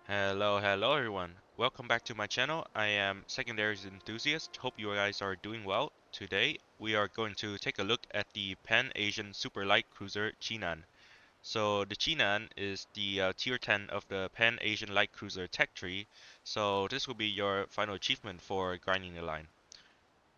Hello everyone. Welcome back to my channel. I am Secondaries Enthusiast. Hope you guys are doing well. Today we are going to take a look at the Pan-Asian Super Light Cruiser Jinan. So the Jinan is the tier 10 of the Pan-Asian Light Cruiser tech tree. So this will be your final achievement for grinding the line.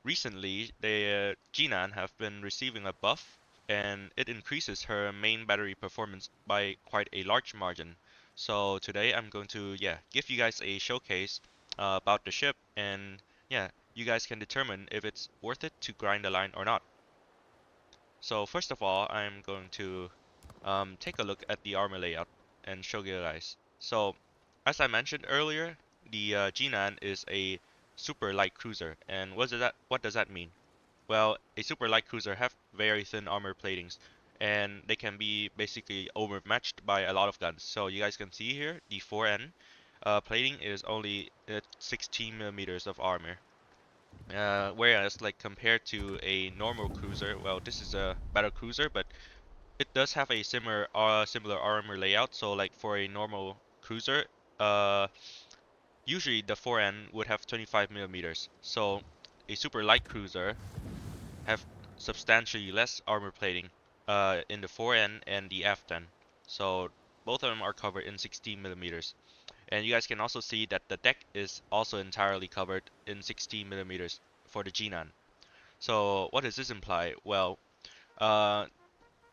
Recently, the Jinan have been receiving a buff, and it increases her main battery performance by quite a large margin. So today I'm going to give you guys a showcase about the ship, and you guys can determine if it's worth it to grind the line or not. So first of all, I'm going to take a look at the armor layout and show you guys. So as I mentioned earlier, the Jinan is a super light cruiser, and what does that mean? Well, a super light cruiser have very thin armor platings, and they can be basically overmatched by a lot of guns. So you guys can see here, the 4N plating is only at 16 millimeters of armor. Whereas like compared to a normal cruiser, well, this is a battle cruiser, but it does have a similar armor layout. So like for a normal cruiser, uh, usually the 4N would have 25 millimeters. So a super light cruiser have substantially less armor plating in the 4N and the F10. So both of them are covered in 16 millimeters. And you guys can also see that the deck is also entirely covered in 16 millimeters for the Jinan. So what does this imply? Well, uh,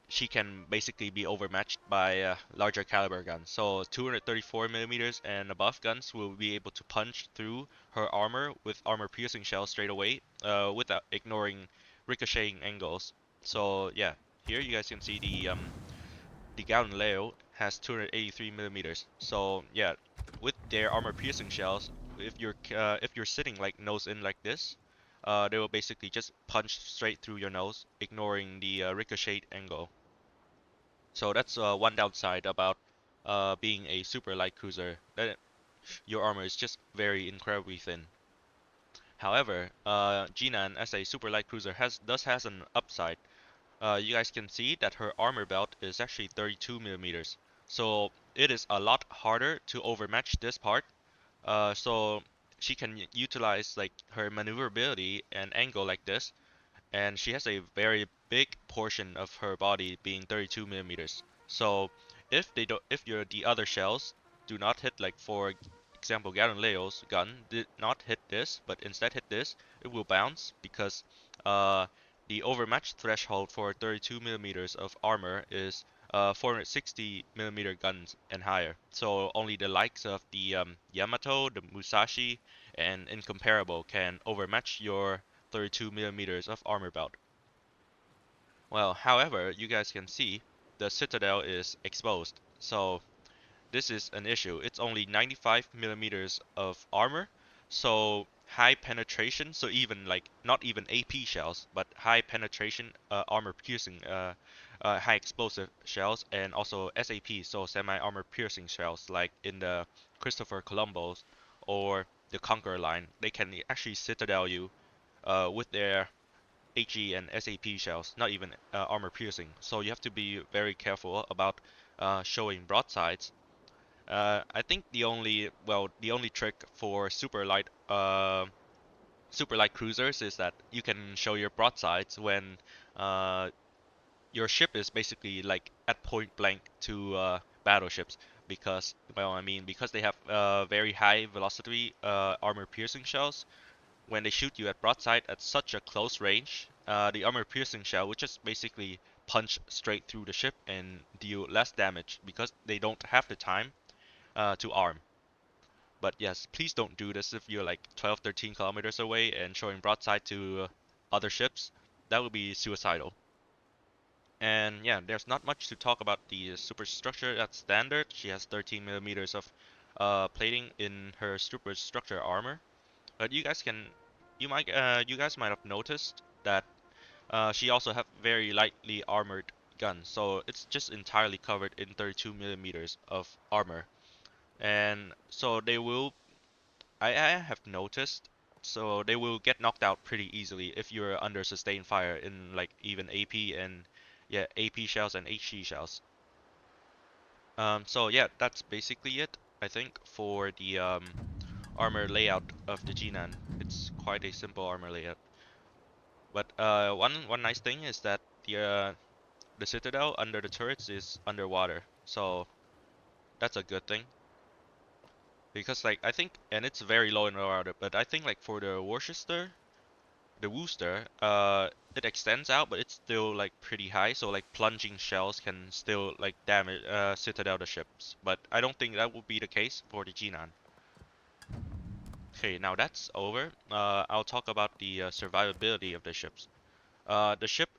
she can basically be overmatched by larger caliber guns. So 234 millimeters and above guns will be able to punch through her armor with armor piercing shells straight away, without ignoring ricocheting angles. So yeah, here you guys can see the Galileo has 283 millimeters. So yeah, with their armor piercing shells, if you're sitting like nose in like this, they will basically just punch straight through your nose, ignoring the ricochet angle. So that's one downside about being a super light cruiser. That your armor is just very incredibly thin. However, Jinan as a super light cruiser has an upside. You guys can see that her armor belt is actually 32 millimeters. So it is a lot harder to overmatch this part. So she can utilize like her maneuverability and angle like this, and she has a very big portion of her body being 32 millimeters. So if the other shells do not hit, like for example, Galileo's gun did not hit this, but instead hit this, it will bounce because uh, the overmatch threshold for 32 millimeters of armor is 460 millimeter guns and higher. So only the likes of the Yamato, the Musashi, and Incomparable can overmatch your 32 millimeters of armor belt. Well, however, you guys can see the citadel is exposed, so this is an issue. It's only 95 millimeters of armor, so high penetration. So even like not even AP shells, but high penetration armor piercing, high explosive shells, and also SAP, so semi armor piercing shells, like in the Christopher Columbus or the Conqueror line. They can actually citadel you with their HE and SAP shells, not even armor piercing. So you have to be very careful about showing broadsides. I think the only trick for super light cruisers is that you can show your broadsides when uh, your ship is basically like at point blank to battleships, because because they have very high velocity armor piercing shells. When they shoot you at broadside at such a close range, the armor piercing shell would just basically punch straight through the ship and deal less damage because they don't have the time to arm. But yes, please don't do this if you're like 12, 13 kilometers away and showing broadside to other ships. That would be suicidal. And yeah, there's not much to talk about the superstructure. That's standard. She has 13 millimeters of plating in her superstructure armor. But you guys might have noticed that she also have very lightly armored guns, so it's just entirely covered in 32 millimeters of armor. And so I have noticed, so they will get knocked out pretty easily if you're under sustained fire in like even AP and AP shells and HE shells. So yeah, that's basically it. I think for the armor layout of the Jinan, it's quite a simple armor layout. But one nice thing is that the citadel under the turrets is underwater, so that's a good thing. Because like I think, and it's very low in the water, but I think like for the Worcester, the Wooster, it extends out, but it's still like pretty high, so like plunging shells can still like damage citadel the ships. But I don't think that would be the case for the Jinan. Okay, now that's over. I'll talk about the survivability of the ships. The ship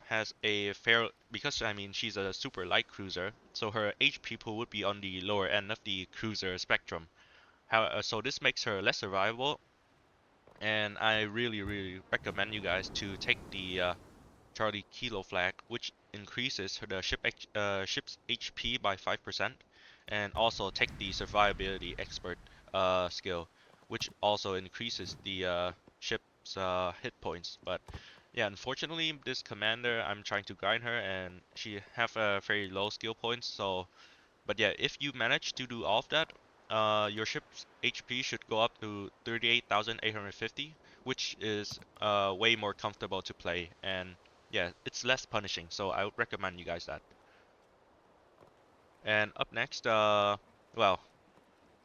has a fair, because I mean she's a super light cruiser, so her HP pool would be on the lower end of the cruiser spectrum. So this makes her less survivable, and I really recommend you guys to take the Charlie Kilo flag, which increases the ship's HP by 5%, and also take the survivability expert skill, which also increases the ship's hit points. But yeah, unfortunately, this commander, I'm trying to grind her, and she have a very low skill points. So, but yeah, if you manage to do all of that, your ship's HP should go up to 38,850, which is way more comfortable to play, and yeah, it's less punishing. So I would recommend you guys that. And up next, well,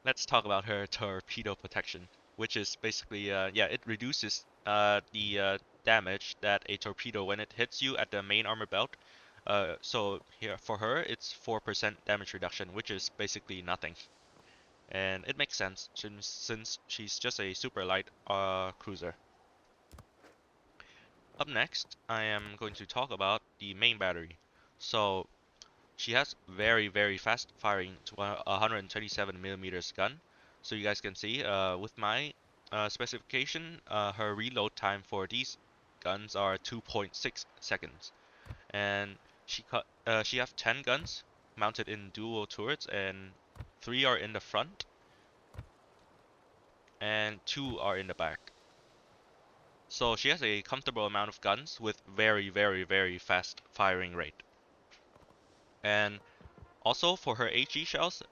let's talk about her torpedo protection, which is basically, yeah, it reduces the damage that a torpedo when it hits you at the main armor belt. So here for her, it's 4% damage reduction, which is basically nothing. And it makes sense since she's just a super light cruiser. Up next, I am going to talk about the main battery. So she has very fast firing to 127 millimeters gun. So you guys can see with my specification, her reload time for these guns are 2.6 seconds, and she have 10 guns mounted in dual turrets, and 3 are in the front and 2 are in the back. So she has a comfortable amount of guns with very fast firing rate. And also for her HE shells,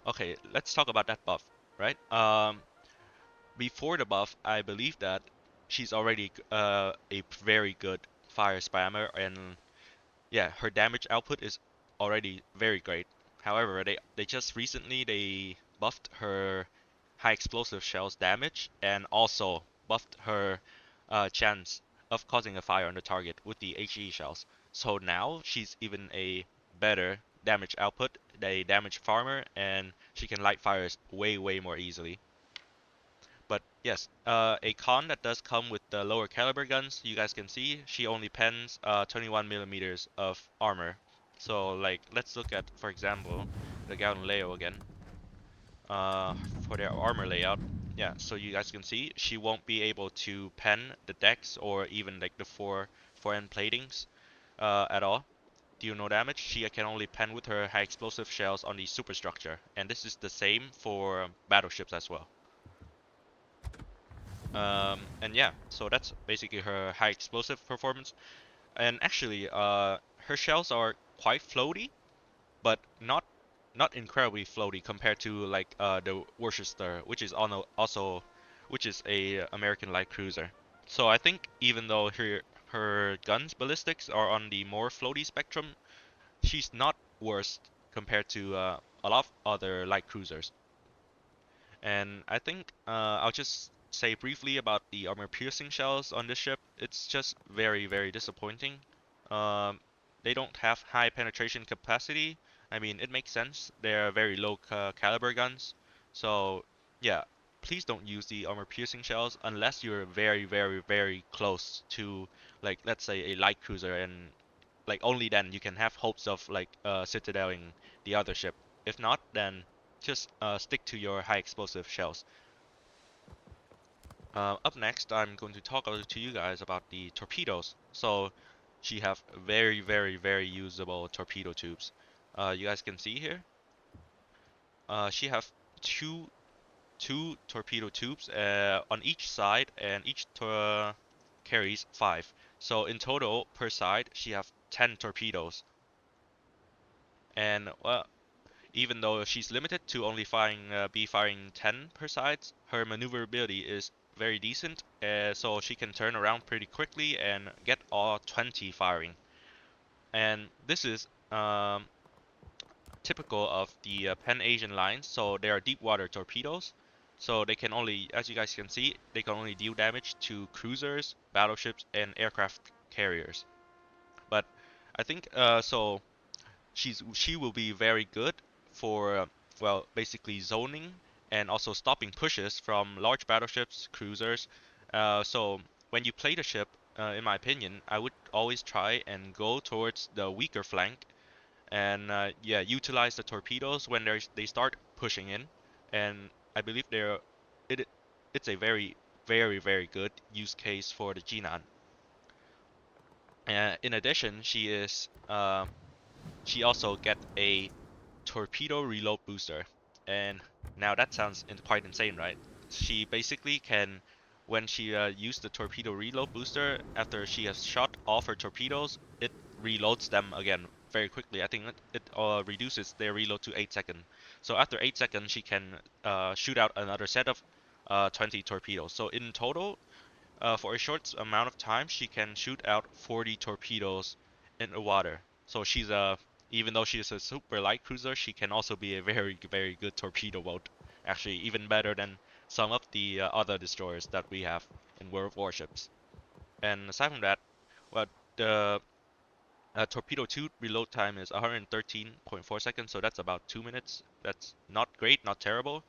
okay, let's talk about that buff, right? Before the buff, I believe that she's already a very good fire spammer, and yeah, her damage output is already very great. However, they just recently they buffed her high explosive shells damage, and also buffed her chance of causing a fire on the target with the HE shells. So now she's even a better damage output, a damage farmer, and she can light fires way more easily. But yes, a con that does come with the lower caliber guns, you guys can see, she only pens 21 millimeters of armor. So like, let's look at, for example, the Galileo again, for their armor layout. Yeah, so you guys can see she won't be able to pen the decks or even like the forend platings at all. Deal no damage. She can only pen with her high explosive shells on the superstructure, and this is the same for battleships as well. And yeah, so that's basically her high explosive performance. And actually, her shells are quite floaty, but not incredibly floaty compared to like the Worcester, which is also which is a American light cruiser. So I think even though her guns ballistics are on the more floaty spectrum, she's not worse compared to a lot of other light cruisers. And I think I'll just say briefly about the armor-piercing shells on this ship. It's just very disappointing. Um, they don't have high penetration capacity. I mean, it makes sense. They're very low caliber guns. So, yeah, please don't use the armor-piercing shells unless you're very close to, like, let's say a light cruiser, and like only then you can have hopes of like citadeling the other ship. If not, then just stick to your high explosive shells. Up next, I'm going to talk to you guys about the torpedoes. So she have very usable torpedo tubes. You guys can see here. She have two torpedo tubes on each side, and each carries 5. So in total per side, she have 10 torpedoes. And well, even though she's limited to only be firing 10 per side, her maneuverability is very decent, so she can turn around pretty quickly and get all 20 firing. And this is typical of the Pan Asian lines, so they are deep water torpedoes. So they can only, as you guys can see, they can only deal damage to cruisers, battleships, and aircraft carriers. But I think so she will be very good for well, basically zoning and also stopping pushes from large battleships, cruisers. So when you play the ship, in my opinion, I would always try and go towards the weaker flank and yeah, utilize the torpedoes when they start pushing in. And I believe it it's a very good use case for the Jinan. In addition, she also get a torpedo reload booster. And now that sounds quite insane, right? She basically can, when she used the torpedo reload booster, after she has shot off her torpedoes, it reloads them again very quickly. I think it reduces their reload to 8 seconds. So after 8 seconds, she can shoot out another set of 20 torpedoes. So in total, for a short amount of time, she can shoot out 40 torpedoes in the water. So even though she is a super light cruiser, she can also be a very good torpedo boat. Actually, even better than some of the other destroyers that we have in World of Warships. And aside from that, well, the Torpedo 2 reload time is 113.4 seconds, so that's about 2 minutes. That's not great, not terrible.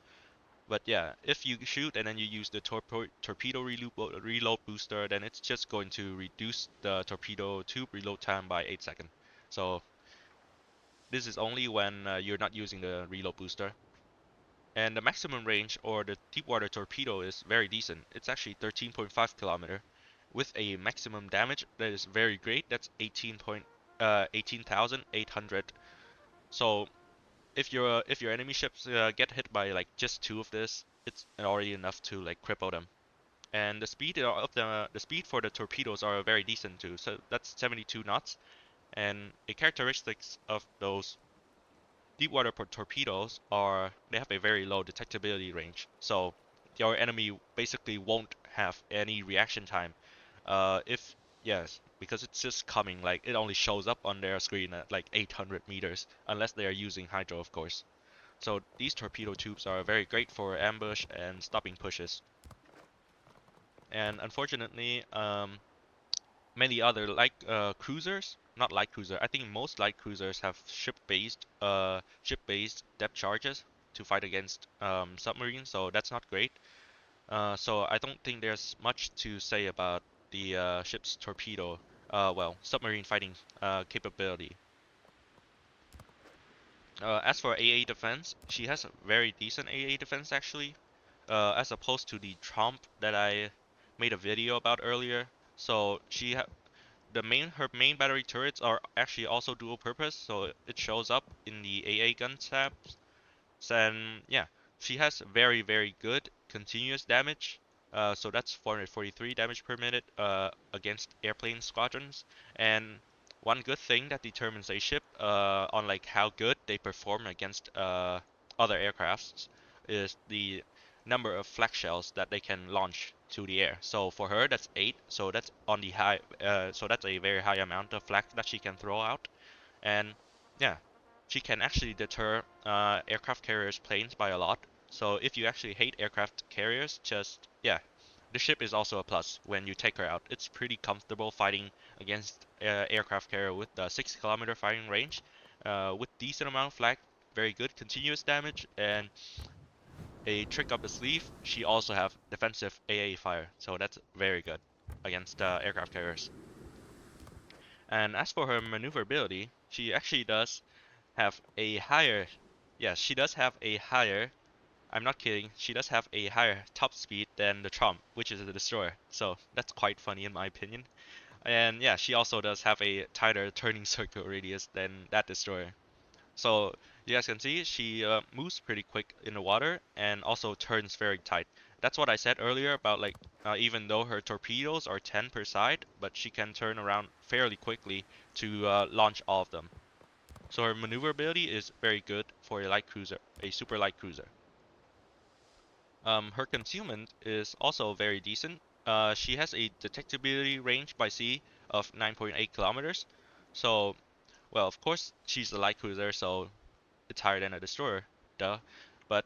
But yeah, if you shoot and then you use the torpedo reload booster, then it's just going to reduce the torpedo tube reload time by 8 seconds. So this is only when you're not using the reload booster. And the maximum range or the deep water torpedo is very decent. It's actually 13.5 kilometer with a maximum damage that is very great. That's 18,800. So if your enemy ships get hit by like just two of this, it's already enough to like cripple them. And the speed of the speed for the torpedoes are very decent too. So that's 72 knots. And the characteristics of those deep water torpedoes are they have a very low detectability range. So your enemy basically won't have any reaction time. If yes, because it's just coming, like it only shows up on their screen at like 800 meters, unless they are using hydro, of course. So these torpedo tubes are very great for ambush and stopping pushes. And unfortunately, many other cruisers, not light cruiser. I think most light cruisers have ship-based depth charges to fight against submarines, so that's not great. So I don't think there's much to say about the ship's torpedo, well, submarine fighting capability. As for AA defense, she has a very decent AA defense actually, as opposed to the Trump that I made a video about earlier. So her main battery turrets are actually also dual purpose, so it shows up in the AA gun tabs. And yeah, she has very good continuous damage. So that's 443 damage per minute against airplane squadrons. And one good thing that determines a ship on like how good they perform against other aircrafts is the number of flak shells that they can launch to the air. So for her, that's 8. So that's on the high. So that's a very high amount of flak that she can throw out. And yeah, she can actually deter aircraft carriers planes by a lot. So if you actually hate aircraft carriers, just yeah, the ship is also a plus when you take her out. It's pretty comfortable fighting against aircraft carrier with the 6 kilometer firing range, with decent amount of flak, very good continuous damage, and a trick up the sleeve. She also have defensive AA fire, so that's very good against aircraft carriers. And as for her maneuverability, she actually does have a higher, yes, she does have a higher, I'm not kidding, she does have a higher top speed than the Trump, which is the destroyer. So that's quite funny in my opinion. And yeah, she also does have a tighter turning circle radius than that destroyer. So you guys can see she moves pretty quick in the water and also turns very tight. That's what I said earlier about like even though her torpedoes are 10 per side, but she can turn around fairly quickly to launch all of them. So her maneuverability is very good for a light cruiser, a super light cruiser. Her concealment is also very decent. She has a detectability range by sea of 9.8 kilometers. So, well, of course, she's a light cruiser, so it's higher than a destroyer, duh. But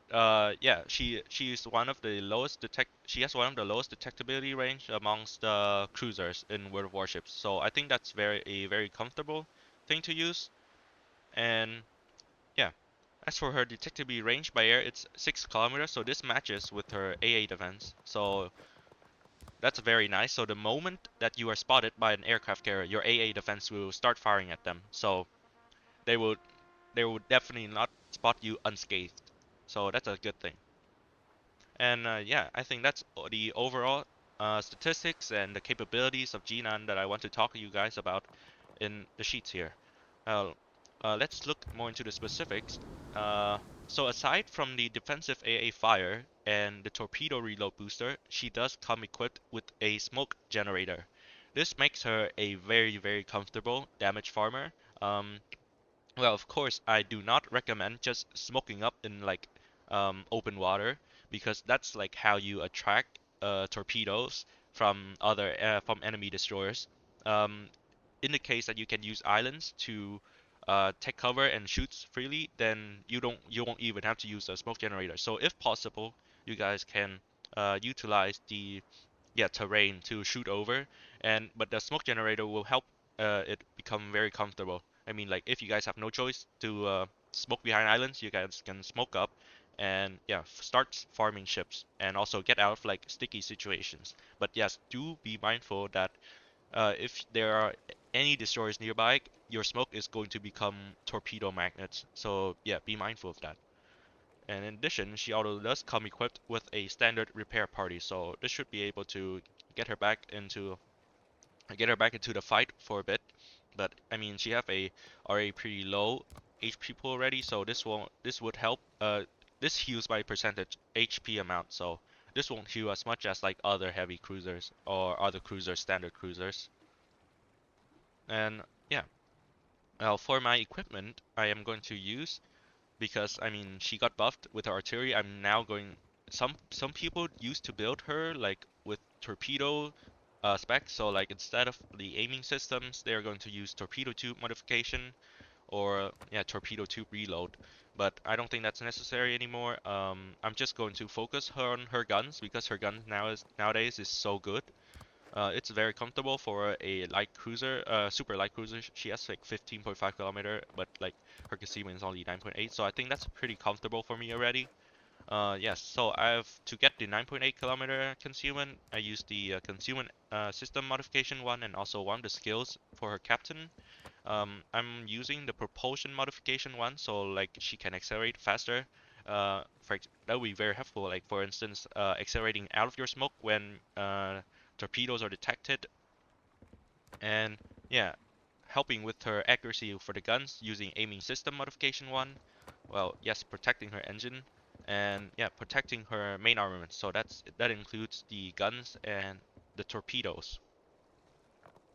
yeah, she's one of the lowest detect. She has one of the lowest detectability range amongst the cruisers in World of Warships. So I think that's very comfortable thing to use. And yeah, as for her detectability range by air, it's 6 kilometers. So this matches with her AA defense. So that's very nice. So the moment that you are spotted by an aircraft carrier, your AA defense will start firing at them. So they will they will definitely not spot you unscathed. So that's a good thing. And yeah, I think that's the overall statistics and the capabilities of Jinan that I want to talk to you guys about in the sheets here. Uh, let's look more into the specifics. Uh, so aside from the defensive AA fire and the torpedo reload booster, she does come equipped with a smoke generator. This makes her a very comfortable damage farmer. Um, well, of course, I do not recommend just smoking up in like open water because that's like how you attract torpedoes from from enemy destroyers. Um, in the case that you can use islands to take cover and shoot freely, then you won't even have to use a smoke generator. So if possible, you guys can utilize the terrain to shoot over, and but the smoke generator will help it become very comfortable. I mean, like if you guys have no choice to smoke behind islands, you guys can smoke up and yeah, start farming ships and also get out of like sticky situations. But yes, do be mindful that if there are any destroyers nearby, your smoke is going to become torpedo magnets. So yeah, be mindful of that. And in addition, she also does come equipped with a standard repair party, so this should be able to get her back into the fight for a bit. But I mean, she have a already pretty low HP pool already, so this would help. This heals by percentage HP amount, so this won't heal as much as like other heavy cruisers or other cruisers, standard cruisers. And yeah, well, for my equipment, I am going to use because I mean she got buffed with her artillery. I'm now going. Some people used to build her like with torpedo specs. So like instead of the aiming systems, they are going to use torpedo tube modification or yeah torpedo tube reload. But I don't think that's necessary anymore. I'm just going to focus her on her guns because her gun nowadays is so good. It's very comfortable for a light cruiser, super light cruiser. She has like 15.5 kilometer, but like her concealment is only 9.8, so I think that's pretty comfortable for me already. Yes, so to get the 9.8 kilometer concealment, I used the concealment system modification one and also one of the skills for her captain. I'm using the propulsion modification one, so like she can accelerate faster. That would be very helpful. Like for instance, accelerating out of your smoke when torpedoes are detected, and yeah, helping with her accuracy for the guns using aiming system modification one. Well, yes, protecting her engine, and yeah, protecting her main armament. So that includes the guns and the torpedoes.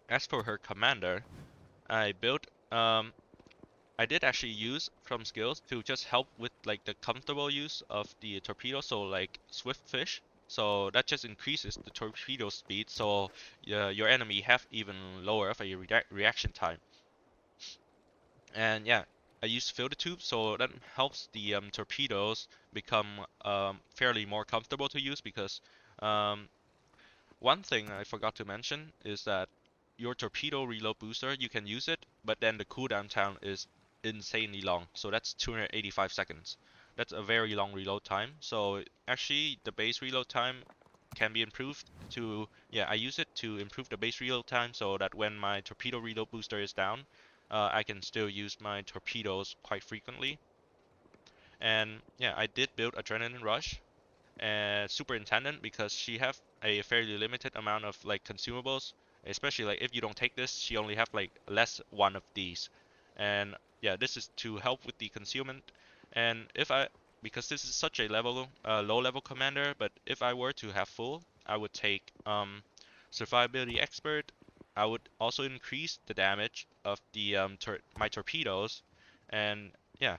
As for her commander, I built I did actually use some skills to just help with like the comfortable use of the torpedo, so like swift fish. So that just increases the torpedo speed, so your enemy have even lower of a reaction time. And yeah, I use filter tube, so that helps the torpedoes become fairly more comfortable to use because um, one thing I forgot to mention is that your torpedo reload booster, you can use it, but then the cooldown time is insanely long. So that's 285 seconds. That's a very long reload time. So actually, the base reload time can be improved to, yeah, I use it to improve the base reload time so that when my torpedo reload booster is down, I can still use my torpedoes quite frequently. And yeah, I did build Adrenaline Rush and superintendent because she have a fairly limited amount of like consumables, especially like if you don't take this she only have like less one of these. And yeah, this is to help with the concealment. And if I because this is such a low level commander, but if I were to have full, I would take survivability expert. I would also increase the damage of the my torpedoes, And yeah,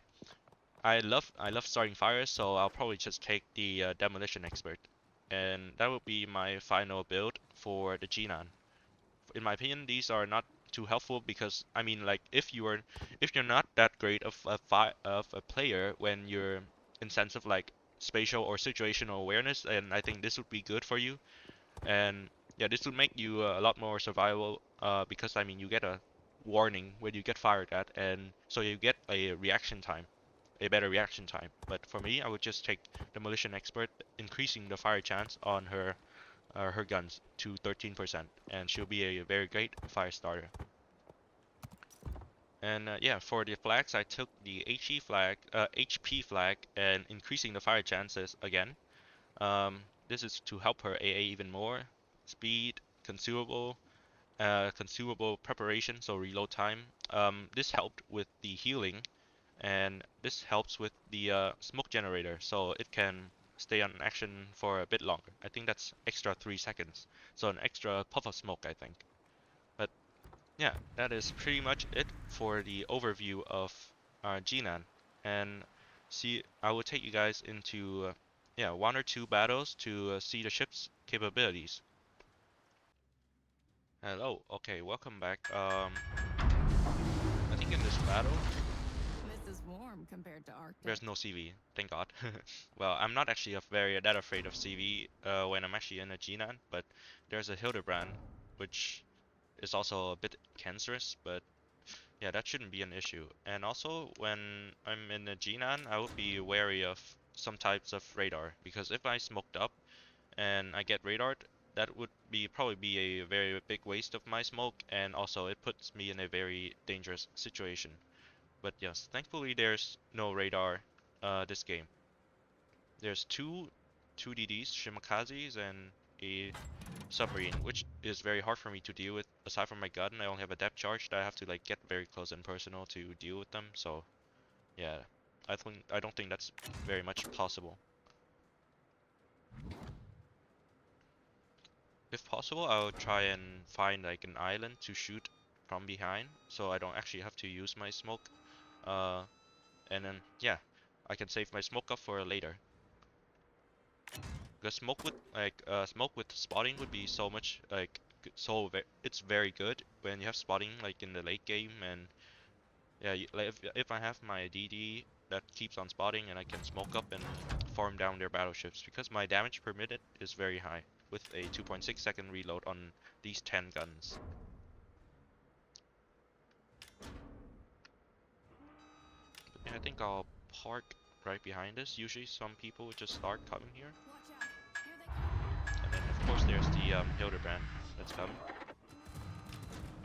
I love starting fires, so I'll probably just take the demolition expert, and that will be my final build for the Jinan. In my opinion, these are not too helpful because I mean, like, if you're not that great of a player when you're in sense of like spatial or situational awareness, then I think this would be good for you. And yeah, this would make you a lot more survivable because I mean you get a warning when you get fired at, and so you get a better reaction time. But for me, I would just take demolition expert, increasing the fire chance on her guns to 13%, and she'll be a very great fire starter. And yeah, for the flags, I took the HP flag, and increasing the fire chances again. This is to help her AA even more. Speed, consumable preparation, so reload time. This helped with the healing, and this helps with the smoke generator, so it can stay on action for a bit longer. I think that's extra 3 seconds, so an extra puff of smoke, I think. But yeah, that is pretty much it for the overview of Jinan. And see, I will take you guys into yeah, 1 or 2 battles to see the ship's capabilities. Hello, okay, welcome back. I think in this battle, This is warm compared to Arctic. there's no CV, thank God. Well, I'm not actually very that afraid of CV when I'm actually in a Jinan, but there's a Hildebrand, which is also a bit cancerous, but yeah, that shouldn't be an issue. And also, when I'm in a Jinan, I would be wary of some types of radar, because if I smoked up and I get radared, that would be probably be a very big waste of my smoke, and also it puts me in a very dangerous situation. But yes, thankfully there's no radar this game. There's two DDs, Shimikazes, and a submarine, which is very hard for me to deal with. Aside from my gun, I only have a depth charge that I have to like get very close and personal to deal with them. So yeah, I don't think that's very much possible. If possible, I would try and find like an island to shoot from behind, so I don't actually have to use my smoke. Uh, and then yeah, I can save my smoke up for later. Because smoke with spotting would be so much like it's very good when you have spotting like in the late game. And yeah, like if I have my DD that keeps on spotting, and I can smoke up and farm down their battleships, because my damage per minute is very high with a 2.6-second reload on these 10 guns. But yeah, I think I'll park right behind us. Usually some people would just start coming here. Watch out. Here they come. And then of course there's the Hildebrand that's coming.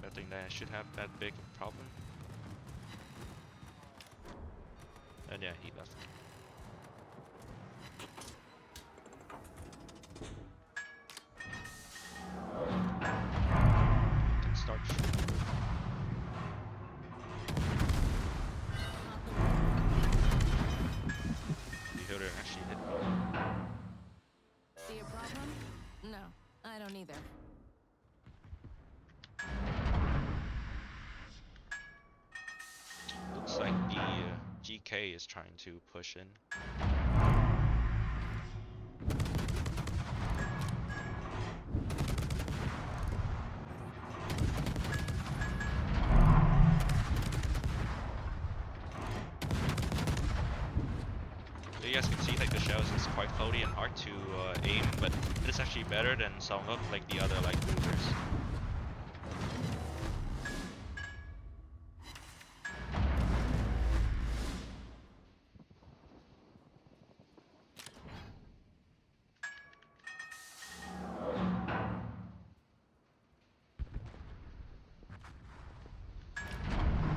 I think that I should have that big of a problem. And yeah, he left. Can start shooting. The Hilder actually hit me. See a problem? No, I don't either. Looks like the GK is trying to push in. So you guys can see like the shells is quite floaty and hard to aim, but it is actually better than some of like the other light cruisers.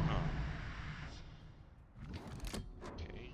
Huh. Okay.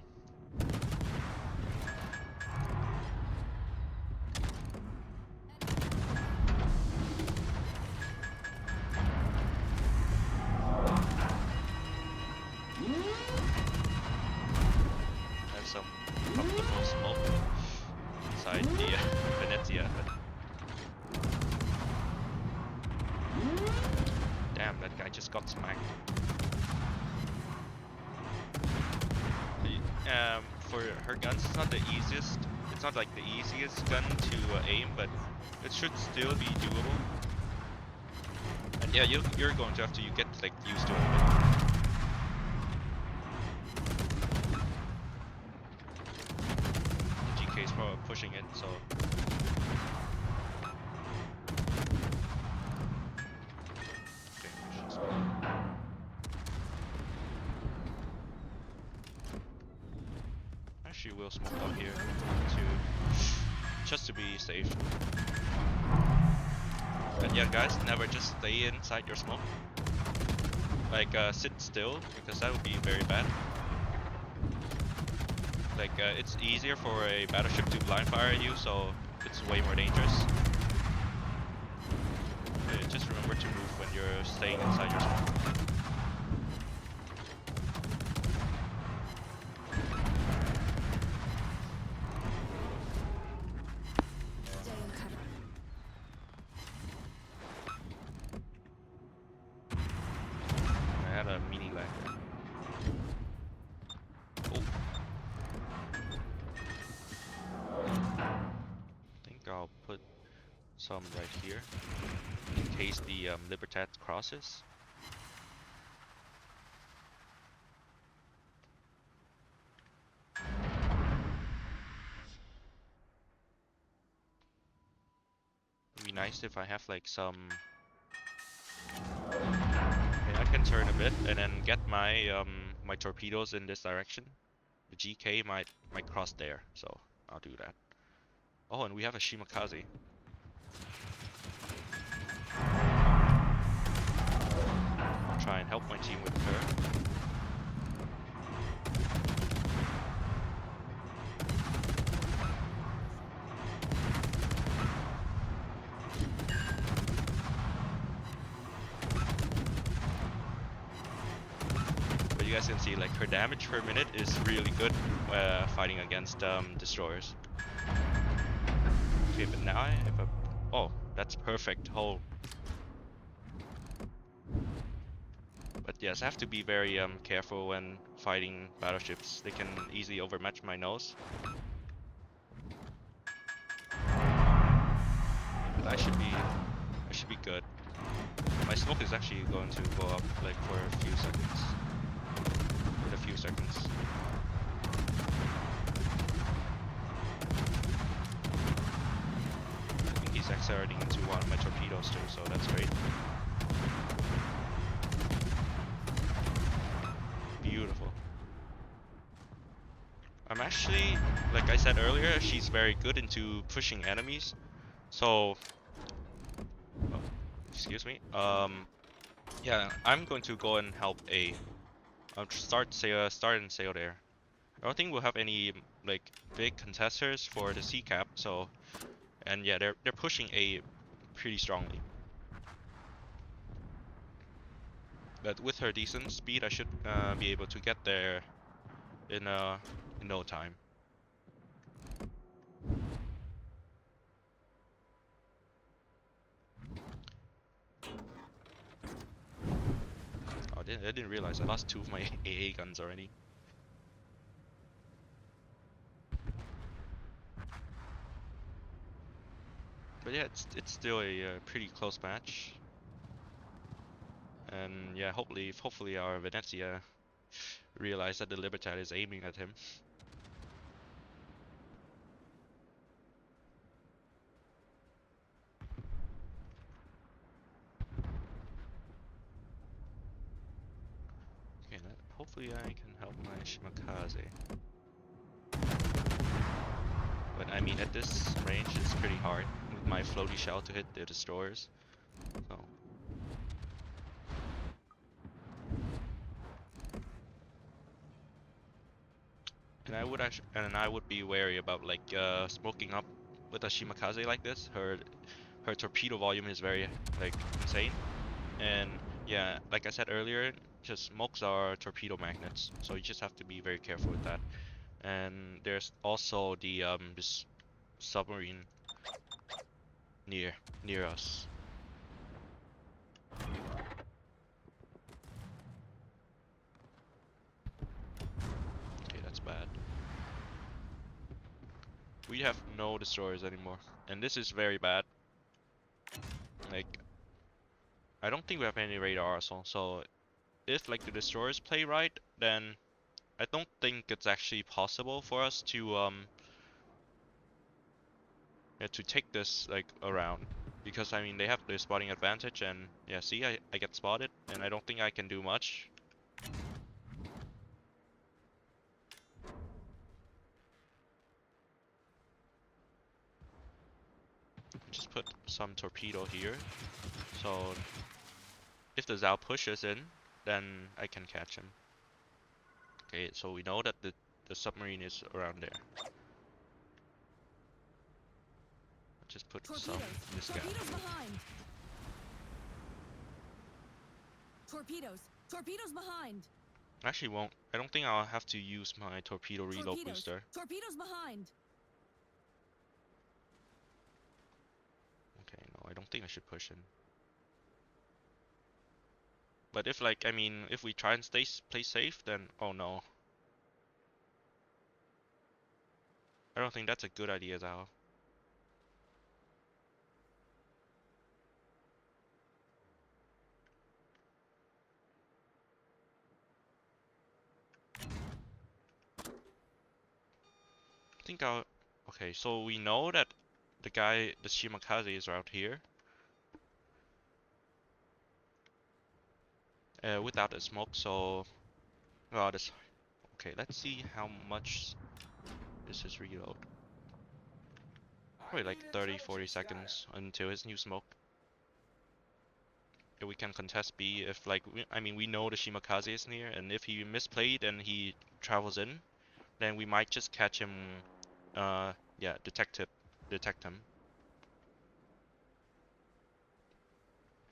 for her guns, it's not the easiest. It's not like the easiest gun to aim, but it should still be doable. And yeah, you're going to have to get like used to it a bit. The GK is probably pushing it, so. Okay, she's actually will smoke up here just to be safe. But yeah, guys, never just stay inside your smoke. Like sit still, because that would be very bad. Like it's easier for a battleship to blind fire you, so it's way more dangerous. Just remember to move when you're staying inside your smoke. Stay in cover. I had a mini lag. Oh. I think I'll put some right here in case the Libertad crosses. It'd be nice if I have like some. Okay, I can turn a bit and then get my my torpedoes in this direction. The GK might cross there, so I'll do that. Oh, and we have a Shimakaze. I'll try and help my team with her. But you guys can see like her damage per minute is really good fighting against destroyers. Okay, but now if I... Oh, that's perfect. Whole. But yes, I have to be very careful when fighting battleships. They can easily overmatch my nose. But I should be good. My smoke is actually going to go up like for a few seconds. With a few seconds. I think he's accelerating into one of my torpedoes too, so that's great. Beautiful. I'm actually, like I said earlier, she's very good into pushing enemies. So, oh, excuse me. Yeah, I'm going to go and help A. Start and sail there. I don't think we'll have any like big contesters for the C cap. So, and yeah, they're pushing A pretty strongly. But with her decent speed, I should be able to get there in no time. Oh, I didn't realize I lost two of my AA guns already. But yeah, it's still a pretty close match. And yeah, hopefully our Venezia realize that the Libertad is aiming at him. Okay, hopefully I can help my Shimakaze. But I mean, at this range, it's pretty hard with my floaty shell to hit the destroyers. So. And I would be wary about like smoking up with a Shimakaze like this. Her torpedo volume is very like insane. And yeah, like I said earlier, just smokes are torpedo magnets, so you just have to be very careful with that. And there's also the this submarine near us. Okay, that's bad. We have no destroyers anymore, and this is very bad. Like, I don't think we have any radar also. So if like the destroyers play right, then I don't think it's actually possible for us to take this like around, because I mean they have the spotting advantage, and yeah, see, I get spotted and I don't think I can do much. Just put some torpedo here, so if the Zao pushes in, then I can catch him. Okay, so we know that the submarine is around there. Just put some in this gap. Torpedoes behind. Torpedoes behind. Actually won't. I don't think I'll have to use my torpedo reload booster. Torpedoes behind. Okay, no, I don't think I should push in. But if like, I mean, if we try and play safe, then oh no. I don't think that's a good idea, Zhao. I think I'll... Okay, so we know that the Shimakaze is out here. Without a smoke, so... Well, this... Okay, let's see how much this is reload. Probably like 30-40 seconds until his new smoke. If we can contest B, if like, I mean, we know the Shimakaze is near, and if he misplayed and he travels in, then we might just catch him, yeah, detect him.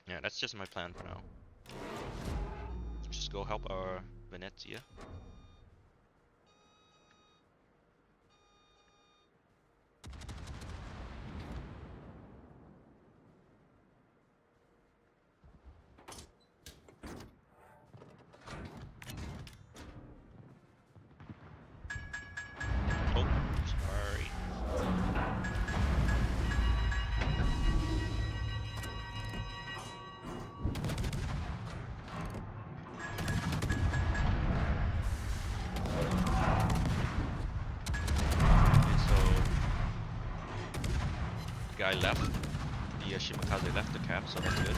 Yeah, that's just my plan for now. Just go help our Venezia. Oh, sorry. Okay, so the guy left. The Shimakaze left the cap, so that's good.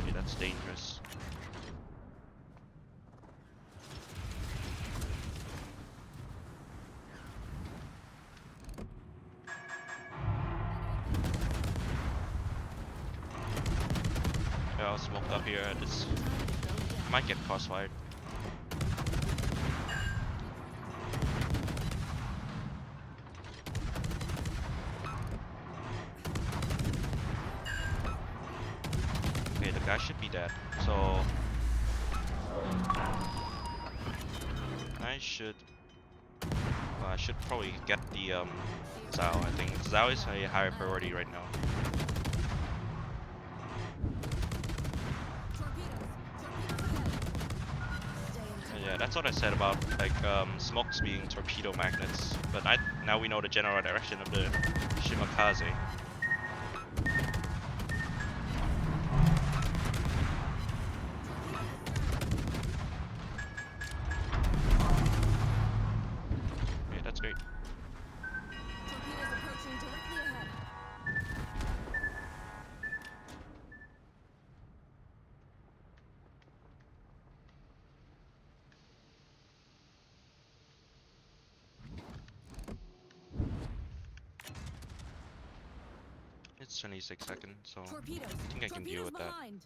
Okay, that's dangerous. Yeah, I'll smoke up here. This might get crossfired. Okay, the guy should be dead. So I should probably get the Zhao. I think Zhao is a higher priority right now. Yeah, that's what I said about like smokes being torpedo magnets. But now we know the general direction of the Shimakaze. Okay, that's great. Torpedoes approaching directly ahead. It's 26 seconds, so Torpedoes. I think I can deal with that. Behind.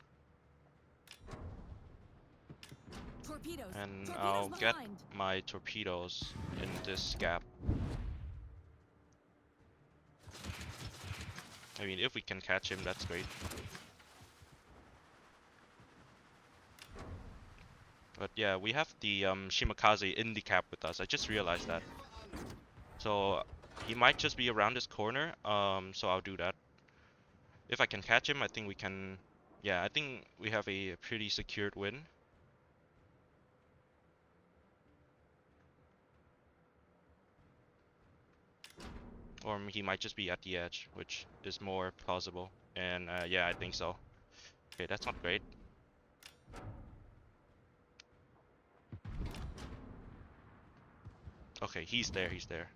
Torpedoes. And Torpedoes I'll get behind. my torpedoes in this gap. I mean, if we can catch him, that's great. But yeah, we have the Shimakaze in the cap with us. I just realized that. So he might just be around this corner. So I'll do that. If I can catch him, I think we can. Yeah, I think we have a pretty secured win. Or he might just be at the edge, which is more plausible. And yeah, I think so. Okay, that's not great. Okay, he's there, he's there.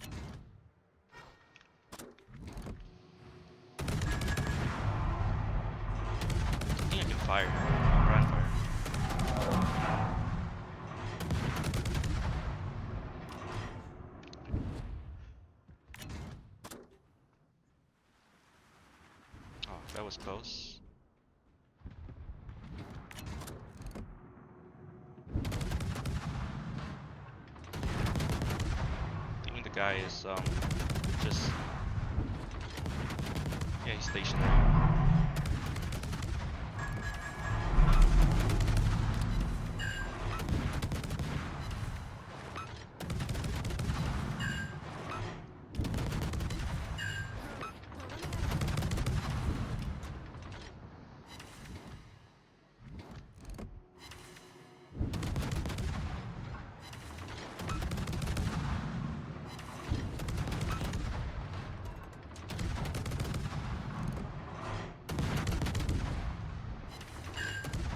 I think I can fire him. Brand fire. Oh, that was close. I think the guy is just, yeah, he's stationary.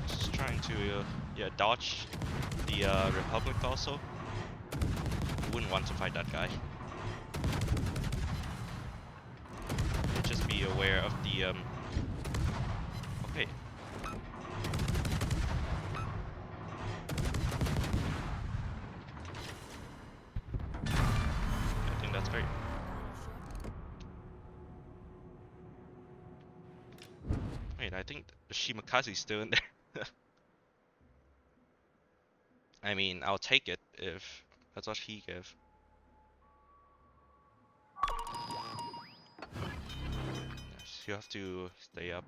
Just trying to yeah, dodge the Republic also. Wouldn't want to fight that guy. Just be aware of the okay. I think that's great. Wait, I think the Shimakaze's still in there. I mean, I'll take it if that's what he gave. Yes, you have to stay up.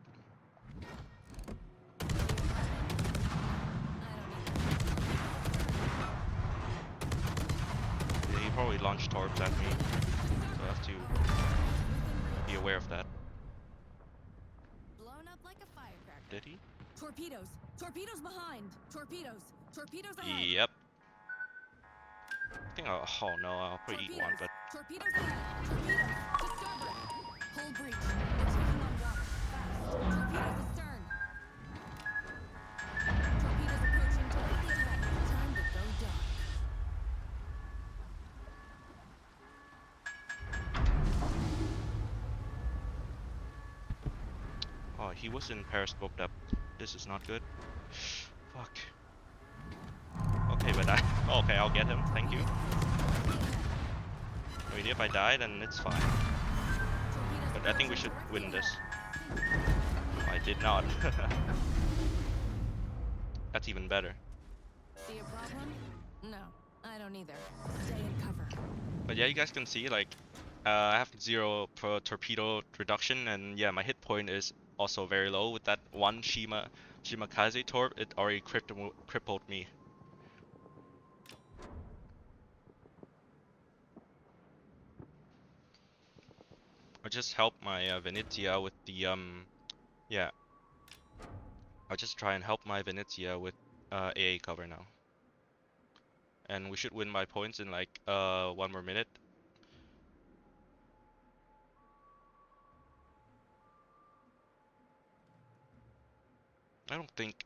Yeah, he probably launched torps at me, so I have to be aware of that. Blown up like a firecracker. Did he? Torpedoes! Torpedoes behind! Torpedoes! Torpedoes ahead! Yep. I think I'll, oh no, I'll probably eat one, but Torpedoes ahead! Torpedoes! To starboard! Hull breach! They're taking on water! Fast! Torpedoes astern! Torpedoes approaching directly ahead! Time to go dark. oh, he was in periscope depth. This is not good. Fuck. Okay, but I okay, I'll get him. Thank you. I mean, if I die, then it's fine. But I think we should win this. Oh, I did not. That's even better. See a problem? No, I don't either. Stay in cover. But yeah, you guys can see, like, I have 0 per torpedo reduction, and yeah, my hit point is also very low. With that one Shimakaze torp, it already crippled me. I just help my Venezia with the yeah. I'll just try and help my Venezia with AA cover now. And we should win by points in like 1 more minute. I don't think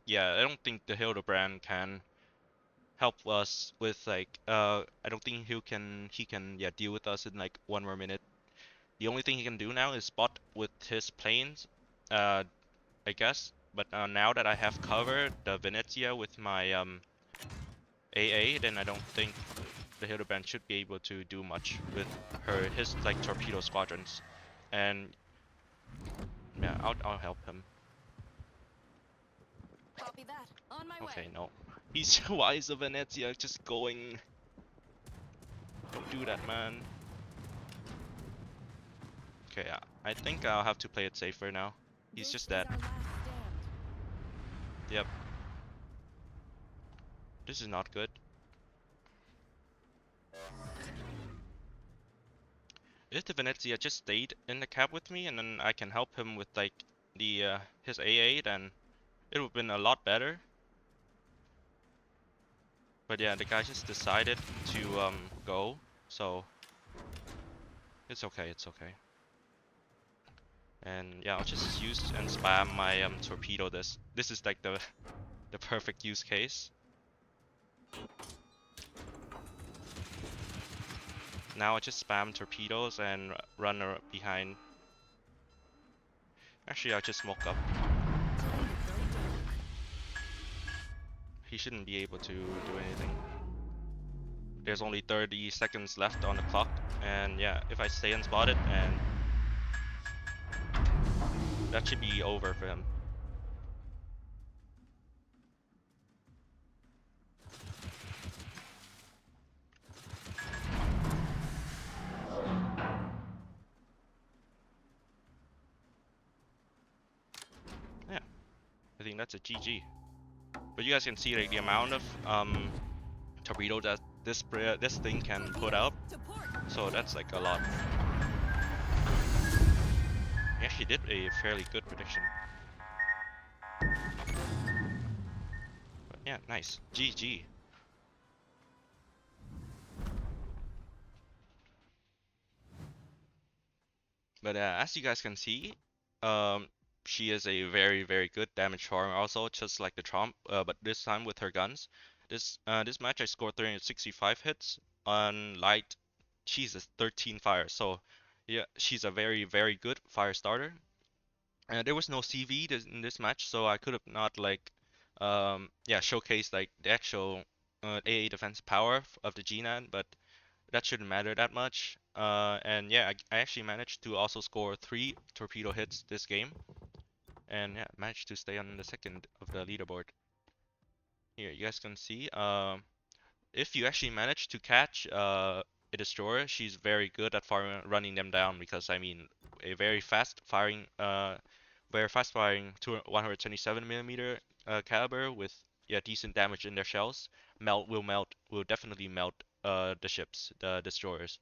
the Hildebrand can help us with like I don't think he can yeah deal with us in like 1 more minute. The only thing he can do now is spot with his planes, I guess. But now that I have covered the Venezia with my AA, then I don't think the Hildebrand should be able to do much with his like torpedo squadrons. And yeah, I'll help him. Copy that. On my Okay, way. no. He's why is the Venezia just going? Don't do that, man. Okay, I think I'll have to play it safer now. He's This just is dead. our last stand. Yep. This is not good. If the Venezia just stayed in the cab with me and then I can help him with like the his AA, then it would have been a lot better. But yeah, the guy just decided to go, so it's okay, it's okay. And yeah, I'll just use and spam my torpedo this. This is like the perfect use case. Now I just spam torpedoes and run behind. Actually, I'll just smoke up. He shouldn't be able to do anything. There's only 30 seconds left on the clock, and yeah, if I stay unspotted, and that should be over for him. Yeah, I think that's a GG. But you guys can see like the amount of torpedo that this thing can put out. So that's like a lot. He actually did a fairly good prediction. But yeah, nice. GG. But as you guys can see, um, she is a very, very good damage farmer also, just like the Trump, but this time with her guns. This match I scored 365 hits on light. She's a 13 fire, so yeah, she's a very, very good fire starter. And there was no CV in this match, so I could have not like, yeah, showcased like the actual AA defense power of the Jinan, but that shouldn't matter that much. And yeah, I actually managed to also score 3 torpedo hits this game, and yeah, managed to stay on the second of the leaderboard. Here, you guys can see. If you actually manage to catch a destroyer, she's very good at running them down because I mean, a very fast firing 127 millimeter caliber with yeah decent damage in their shells will definitely melt the ships, the destroyers.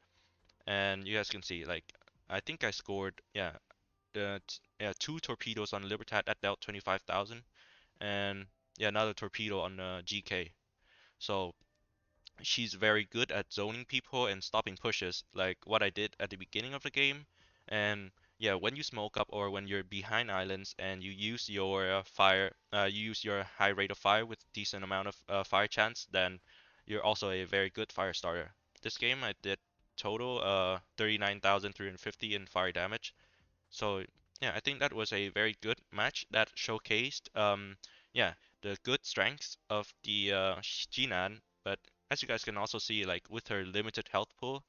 And you guys can see like I think I scored yeah 2 torpedoes on Libertad that dealt 25,000 and yeah another torpedo on GK. So she's very good at zoning people and stopping pushes, like what I did at the beginning of the game. And yeah, when you smoke up or when you're behind islands and you use your you use your high rate of fire with decent amount of fire chance, then you're also a very good fire starter. This game I did total 39,350 in fire damage. So yeah, I think that was a very good match that showcased yeah the good strengths of the Jinan. But as you guys can also see, like with her limited health pool,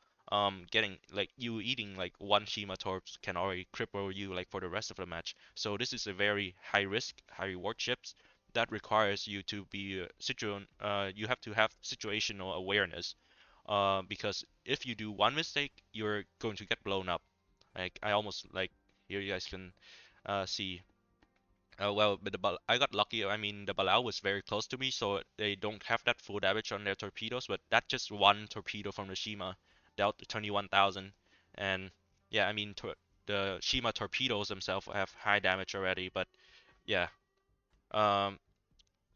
getting like you eating like one Shima Torps can already cripple you like for the rest of the match. So this is a very high risk, high reward ships that requires you to be you have to have situational awareness. Because if you do one mistake, you're going to get blown up. Like I almost like here you guys can see. Well, but I got lucky. I mean, the Balau was very close to me, so they don't have that full damage on their torpedoes. But that just one torpedo from the Shima dealt 21,000. And yeah, I mean, the Shima torpedoes themselves have high damage already. But yeah, um,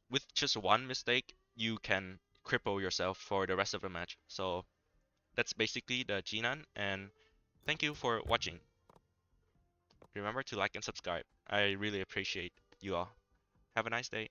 with just one mistake, you can cripple yourself for the rest of the match. So that's basically the Jinan. And thank you for watching. Remember to like and subscribe. I really appreciate you all. Have a nice day.